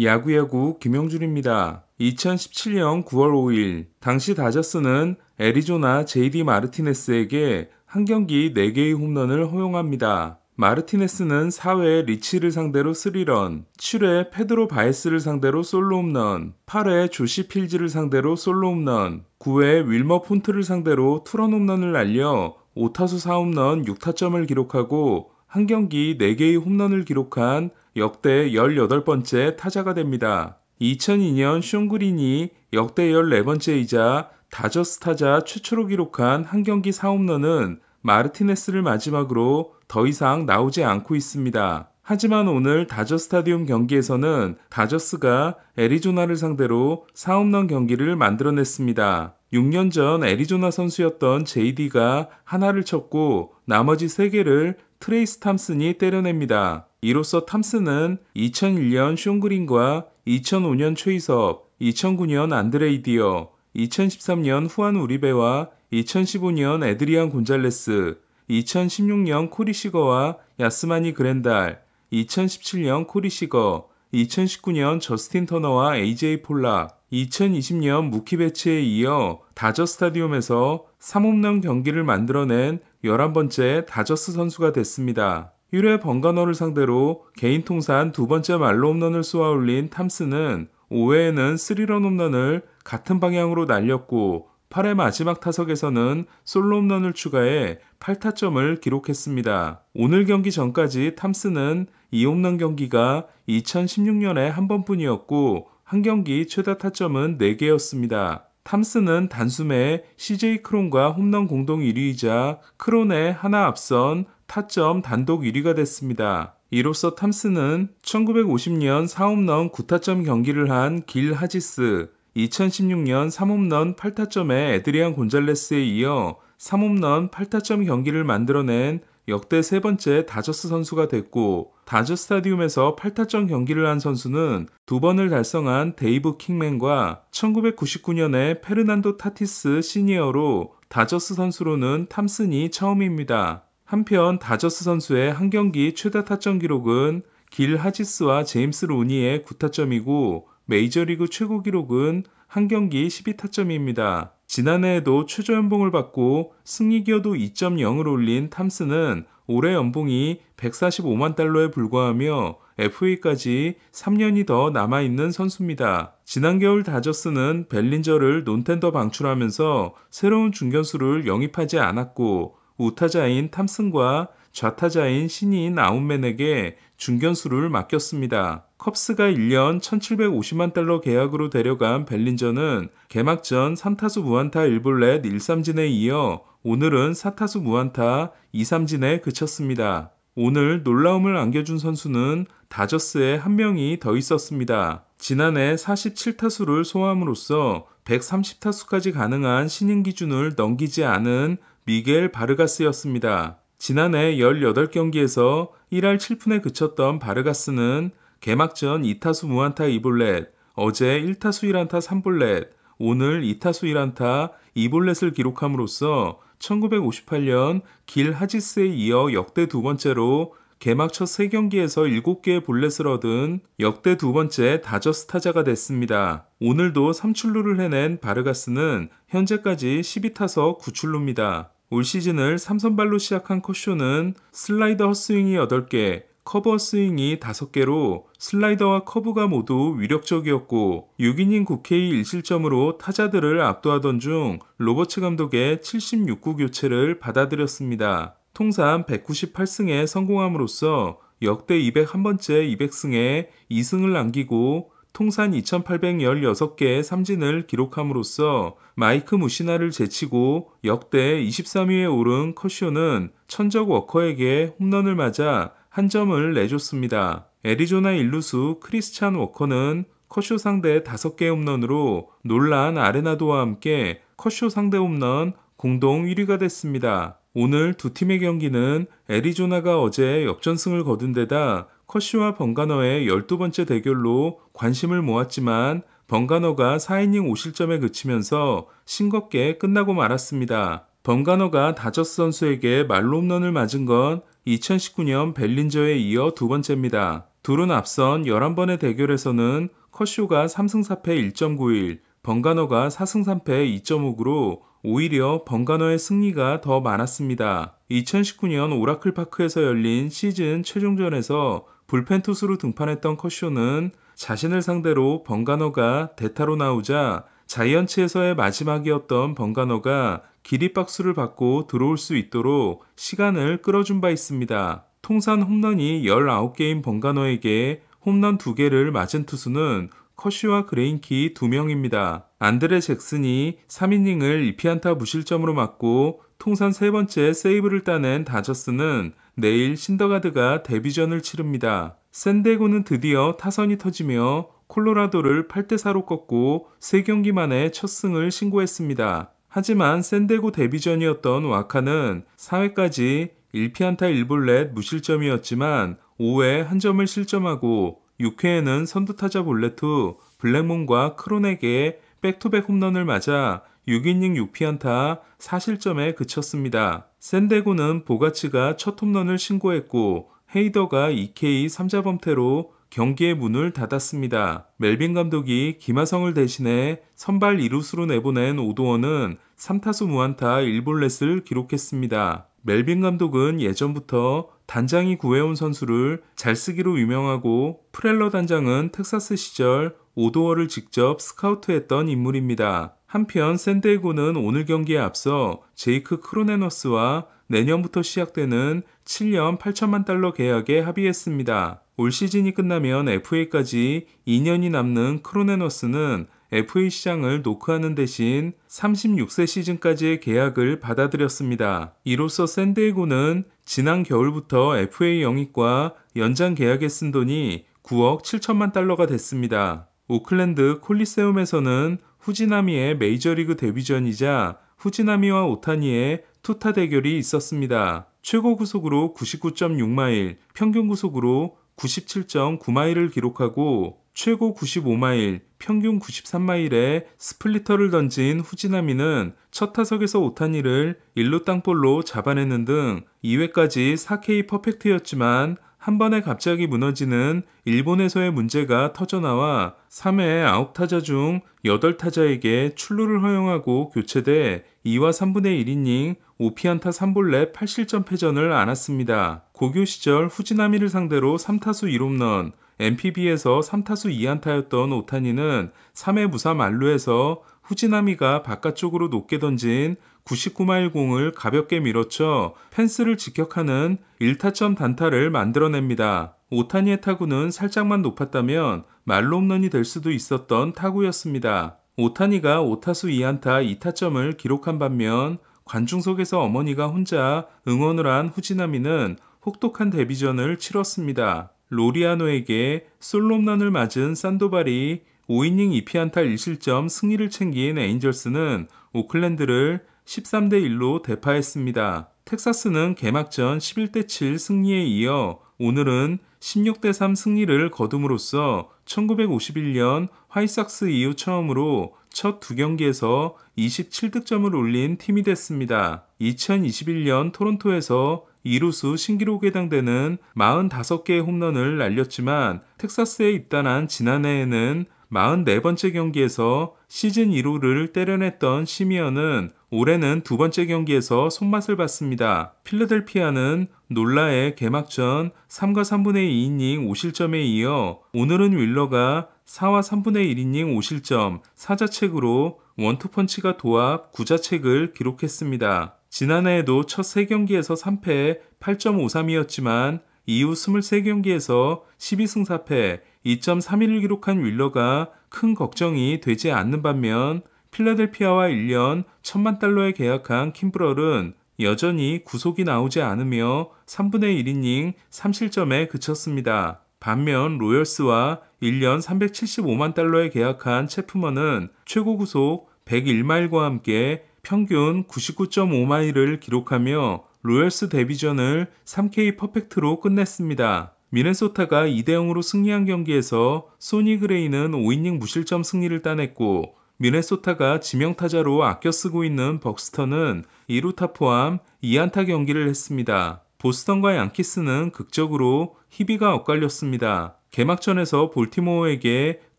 야구야구 김영준입니다. 2017년 9월 5일 당시 다저스는 애리조나 JD 마르티네스에게 한 경기 4개의 홈런을 허용합니다. 마르티네스는 4회 리치를 상대로 3런, 7회 페드로 바에스를 상대로 솔로 홈런, 8회 조시 필즈를 상대로 솔로 홈런, 9회 윌머 폰트를 상대로 투런 홈런을 날려 5타수 4홈런 6타점을 기록하고 한 경기 4개의 홈런을 기록한 역대 18번째 타자가 됩니다. 2002년 숀 그린이 역대 14번째이자 다저스 타자 최초로 기록한 한 경기 4홈런은 마르티네스를 마지막으로 더 이상 나오지 않고 있습니다. 하지만 오늘 다저 스타디움 경기에서는 다저스가 애리조나를 상대로 4홈런 경기를 만들어냈습니다. 6년 전 애리조나 선수였던 JD가 하나를 쳤고 나머지 3개를 트레이스 탐슨이 때려냅니다. 이로써 탐슨은 2001년 숀 그린과 2005년 최이섭, 2009년 안드레 이디어, 2013년 후안 우리베와 2015년 에드리안 곤잘레스, 2016년 코리 시거와 야스마니 그랜달, 2017년 코리 시거, 2019년 저스틴 터너와 AJ 폴락, 2020년 무키 베츠에 이어 다저 스타디움에서 3홈런 경기를 만들어낸 11번째 다저스 선수가 됐습니다. 1회 번가너를 상대로 개인 통산 2번째 말로 홈런을 쏘아올린 탐슨은 5회에는 3런 홈런을 같은 방향으로 날렸고 8회 마지막 타석에서는 솔로 홈런을 추가해 8타점을 기록했습니다. 오늘 경기 전까지 탐슨은 2홈런 경기가 2016년에 한 번뿐이었고 한 경기 최다 타점은 4개였습니다. 탐슨은 단숨에 CJ 크론과 홈런 공동 1위이자 크론에 하나 앞선 타점 단독 1위가 됐습니다. 이로써 탐슨은 1950년 4홈런 9타점 경기를 한 길 하지스, 2016년 3홈런 8타점의 에드리안 곤잘레스에 이어 3홈런 8타점 경기를 만들어낸 역대 3번째 다저스 선수가 됐고 다저 스타디움에서 8타점 경기를 한 선수는 2번을 달성한 데이브 킹맨과 1999년에 페르난도 타티스 시니어로 다저스 선수로는 탐슨이 처음입니다. 한편 다저스 선수의 한 경기 최다 타점 기록은 길 하지스와 제임스 로니의 9타점이고 메이저리그 최고 기록은 한 경기 12타점입니다. 지난해에도 최저 연봉을 받고 승리 기여도 2.0을 올린 탐슨은 올해 연봉이 145만 달러에 불과하며 FA까지 3년이 더 남아있는 선수입니다. 지난 겨울 다저스는 벨린저를 논텐더 방출하면서 새로운 중견수를 영입하지 않았고 우타자인 탐슨과 좌타자인 신인 아웃맨에게 중견수를 맡겼습니다. 컵스가 1년 1750만 달러 계약으로 데려간 벨린저는 개막전 3타수 무안타 1볼넷 1삼진에 이어 오늘은 4타수 무안타 2삼진에 그쳤습니다. 오늘 놀라움을 안겨준 선수는 다저스에 한 명이 더 있었습니다. 지난해 47타수를 소화함으로써 130타수까지 가능한 신인 기준을 넘기지 않은 미겔 바르가스였습니다. 지난해 18경기에서 1할 7푼에 그쳤던 바르가스는 개막전 2타수 무안타 2볼넷, 어제 1타수 1안타 3볼넷, 오늘 2타수 1안타 2볼넷을 기록함으로써 1958년 길 하지스에 이어 역대 2번째로 개막 첫 3경기에서 7개의 볼넷을 얻은 역대 2번째 다저스 타자가 됐습니다. 오늘도 3출루를 해낸 바르가스는 현재까지 12타석 9출루입니다. 올 시즌을 3선발로 시작한 커쇼는 슬라이더 헛스윙이 8개, 커브 헛스윙이 5개로 슬라이더와 커브가 모두 위력적이었고 6이닝 9K 1실점으로 타자들을 압도하던 중 로버츠 감독의 76구 교체를 받아들였습니다. 통산 198승에 성공함으로써 역대 201번째 200승에 2승을 남기고 통산 2816개의 삼진을 기록함으로써 마이크 무시나를 제치고 역대 23위에 오른 커쇼는 천적 워커에게 홈런을 맞아 한 점을 내줬습니다. 애리조나 일루수 크리스찬 워커는 커쇼 상대 5개 홈런으로 놀란 아레나도와 함께 커쇼 상대 홈런 공동 1위가 됐습니다. 오늘 두 팀의 경기는 애리조나가 어제 역전승을 거둔 데다 커쇼와 번가너의 12번째 대결로 관심을 모았지만 번가너가 4이닝 5실점에 그치면서 싱겁게 끝나고 말았습니다. 번가너가 다저스 선수에게 말로 홈런을 맞은 건 2019년 벨린저에 이어 2번째입니다. 둘은 앞선 11번의 대결에서는 커쇼가 3승 4패 1.91, 번가너가 4승 3패 2.59로 오히려 번가너의 승리가 더 많았습니다. 2019년 오라클 파크에서 열린 시즌 최종전에서 불펜 투수로 등판했던 커쇼는 자신을 상대로 번가너가 대타로 나오자 자이언츠에서의 마지막이었던 번가너가 기립박수를 받고 들어올 수 있도록 시간을 끌어준 바 있습니다. 통산 홈런이 19개인 번가너에게 홈런 2개를 맞은 투수는 커쇼와 그레인키 2명입니다. 안드레 잭슨이 3이닝을 2피안타 무실점으로 맞고 통산 3번째 세이브를 따낸 다저스는 내일 신더가드가 데뷔전을 치릅니다. 샌디에고는 드디어 타선이 터지며 콜로라도를 8대4로 꺾고 3경기 만에 첫 승을 신고했습니다. 하지만 샌디에고 데뷔전이었던 와카는 4회까지 1피안타 1볼넷 무실점이었지만 5회 한 점을 실점하고 6회에는 선두타자 볼넷 후 블랙몬과 크론에게 백투백 홈런을 맞아 6이닝 6피안타 4실점에 그쳤습니다. 샌디에고는 보가츠가 첫 홈런을 신고했고 헤이더가 2K 3자범퇴로 경기의 문을 닫았습니다. 멜빈 감독이 김하성을 대신해 선발 2루수로 내보낸 오도원은 3타수 무안타 1볼넷을 기록했습니다. 멜빈 감독은 예전부터 단장이 구해온 선수를 잘 쓰기로 유명하고 프렐러 단장은 텍사스 시절 오도어를 직접 스카우트했던 인물입니다. 한편 샌디에고는 오늘 경기에 앞서 제이크 크로네너스와 내년부터 시작되는 7년 8천만 달러 계약에 합의했습니다. 올 시즌이 끝나면 FA까지 2년이 남는 크로네너스는 FA 시장을 노크하는 대신 36세 시즌까지의 계약을 받아들였습니다. 이로써 샌디에고는 지난 겨울부터 FA 영입과 연장 계약에 쓴 돈이 9억 7천만 달러가 됐습니다. 오클랜드 콜리세움에서는 후지나미의 메이저리그 데뷔전이자 후지나미와 오타니의 투타 대결이 있었습니다. 최고 구속으로 99.6마일, 평균 구속으로 97.9마일을 기록하고 최고 95마일, 평균 93마일의 스플리터를 던진 후지나미는 첫 타석에서 오타니를 1루 땅볼로 잡아내는 등 2회까지 4K 퍼펙트였지만 한 번에 갑자기 무너지는 일본에서의 문제가 터져나와 3회 9타자 중 8타자에게 출루를 허용하고 교체돼 2와 3분의 1이닝 5피안타 3볼넷 8실점 패전을 안았습니다. 고교 시절 후지나미를 상대로 3타수 1홈런, NPB에서 3타수 2안타였던 오타니는 3회 무사 만루에서 후지나미가 바깥쪽으로 높게 던진 99마일 공을 가볍게 밀어쳐 펜스를 직격하는 1타점 단타를 만들어냅니다. 오타니의 타구는 살짝만 높았다면 말로 홈런이 될 수도 있었던 타구였습니다. 오타니가 5타수 2안타 2타점을 기록한 반면 관중석에서 어머니가 혼자 응원을 한 후지나미는 혹독한 데뷔전을 치렀습니다. 로리아노에게 솔로 홈런을 맞은 산도발이 5이닝 2피안타 1실점 승리를 챙긴 에인절스는 오클랜드를 13대1로 대파했습니다. 텍사스는 개막전 11대7 승리에 이어 오늘은 16대3 승리를 거둠으로써 1951년 화이삭스 이후 처음으로 첫 2경기에서 27득점을 올린 팀이 됐습니다. 2021년 토론토에서 이루수 신기록에 해당되는 45개의 홈런을 날렸지만 텍사스에 입단한 지난해에는 44번째 경기에서 시즌 1호를 때려냈던 시미언은 올해는 2번째 경기에서 손맛을 봤습니다. 필라델피아는 놀라의 개막전 3과 3분의 2이닝 5실점에 이어 오늘은 윌러가 4와 3분의 1이닝 5실점 4자책으로 원투펀치가 도합 9자책을 기록했습니다. 지난해에도 첫 3경기에서 3패 8.53이었지만 이후 23경기에서 12승 4패 2.31을 기록한 윌러가 큰 걱정이 되지 않는 반면 필라델피아와 1년 1천만 달러에 계약한 킴브럴은 여전히 구속이 나오지 않으며 3분의 1이닝 3실점에 그쳤습니다. 반면 로열스와 1년 375만 달러에 계약한 체프먼은 최고 구속 101마일과 함께 평균 99.5마일을 기록하며 로열스 데뷔전을 3K 퍼펙트로 끝냈습니다. 미네소타가 2대0으로 승리한 경기에서 소니 그레이는 5이닝 무실점 승리를 따냈고 미네소타가 지명타자로 아껴 쓰고 있는 벅스턴은 2루타 포함 2안타 경기를 했습니다. 보스턴과 양키스는 극적으로 희비가 엇갈렸습니다. 개막전에서 볼티모어에게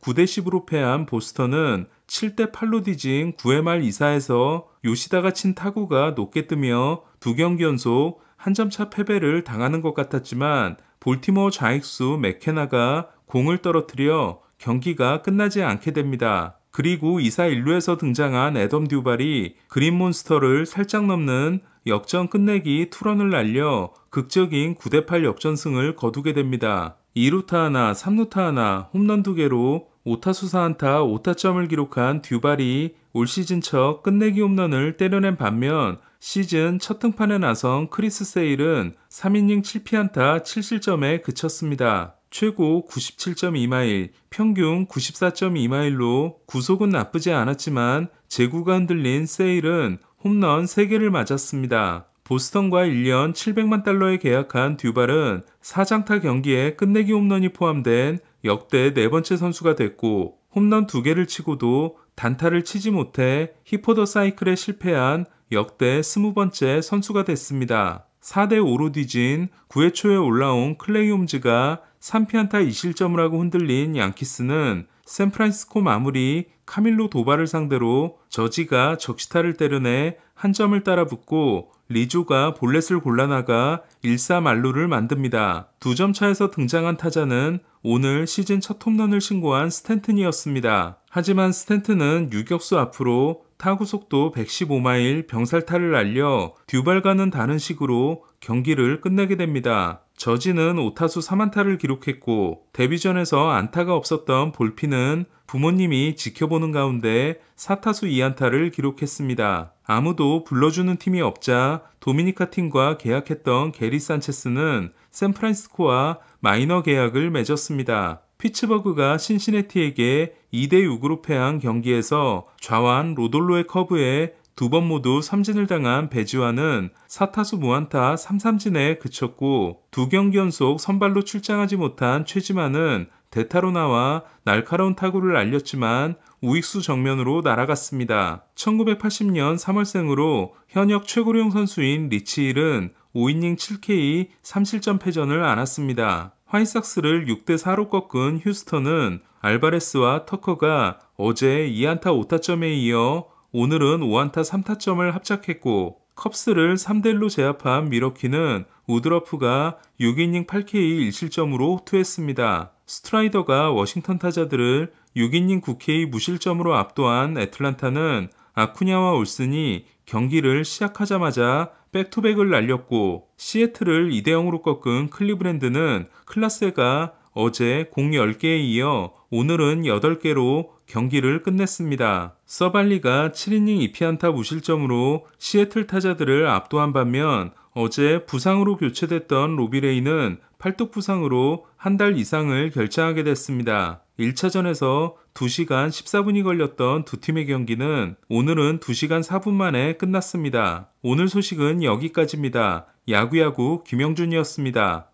9대 10으로 패한 보스턴은 7대 8로 뒤진 9회 말 2사에서 요시다가 친 타구가 높게 뜨며 두 경기 연속 한 점 차 패배를 당하는 것 같았지만 볼티모어 좌익수 맥케나가 공을 떨어뜨려 경기가 끝나지 않게 됩니다. 그리고 2사 1루에서 등장한 애덤 듀발이 그린 몬스터를 살짝 넘는 역전 끝내기 투런을 날려 극적인 9대 8 역전승을 거두게 됩니다. 2루타 하나, 3루타 하나, 홈런 2개로 5타수 4안타 5타점을 기록한 듀발이 올 시즌 첫 끝내기 홈런을 때려낸 반면 시즌 첫 등판에 나선 크리스 세일은 3이닝 7피안타 7실점에 그쳤습니다. 최고 97.2마일, 평균 94.2마일로 구속은 나쁘지 않았지만 제구가 흔들린 세일은 홈런 3개를 맞았습니다. 보스턴과 1년 700만 달러에 계약한 듀발은 4장타 경기에 끝내기 홈런이 포함된 역대 네 번째 선수가 됐고 홈런 2개를 치고도 단타를 치지 못해 히포더 사이클에 실패한 역대 20번째 선수가 됐습니다. 4대 5로 뒤진 9회 초에 올라온 클레이 홈즈가 3피안타 2실점을 하고 흔들린 양키스는 샌프란시스코 마무리 카밀로 도발을 상대로 저지가 적시타를 때려내 한 점을 따라붙고 리조가 볼넷을 골라나가 1사 만루를 만듭니다. 2점 차에서 등장한 타자는 오늘 시즌 첫 홈런을 신고한 스탠튼이었습니다. 하지만 스탠튼은 유격수 앞으로 타구 속도 115마일 병살타를 날려 듀발과는 다른 식으로 경기를 끝내게 됩니다. 저지는 5타수 3안타를 기록했고 데뷔전에서 안타가 없었던 볼피는 부모님이 지켜보는 가운데 4타수 2안타를 기록했습니다. 아무도 불러주는 팀이 없자 도미니카 팀과 계약했던 게리 산체스는 샌프란시스코와 마이너 계약을 맺었습니다. 피츠버그가 신시내티에게 2대6으로 패한 경기에서 좌완 로돌로의 커브에 두 번 모두 삼진을 당한 배지환은 4타수 무안타 3삼진에 그쳤고 두 경기 연속 선발로 출장하지 못한 최지만은 대타로 나와 날카로운 타구를 날렸지만 우익수 정면으로 날아갔습니다. 1980년 3월생으로 현역 최고령 선수인 리치힐은 5이닝 7K 3실점 패전을 안았습니다. 화이삭스를 6대 4로 꺾은 휴스턴은 알바레스와 터커가 어제 2안타 5타점에 이어 오늘은 5안타 3타점을 합작했고 컵스를 3대1로 제압한 미러키는 우드러프가 6이닝 8K 1실점으로 호투했습니다. 스트라이더가 워싱턴 타자들을 6이닝 9K 무실점으로 압도한 애틀란타는 아쿠냐와 올슨이 경기를 시작하자마자 백투백을 날렸고 시애틀을 2대0으로 꺾은 클리브랜드는 클라세가 어제 공 10개에 이어 오늘은 8개로 경기를 끝냈습니다. 서발리가 7이닝 2피안타 무실점으로 시애틀 타자들을 압도한 반면 어제 부상으로 교체됐던 로비레이는 팔뚝 부상으로 한 달 이상을 결장하게 됐습니다. 1차전에서 2시간 14분이 걸렸던 두 팀의 경기는 오늘은 2시간 4분 만에 끝났습니다. 오늘 소식은 여기까지입니다. 야구야구 김영준이었습니다.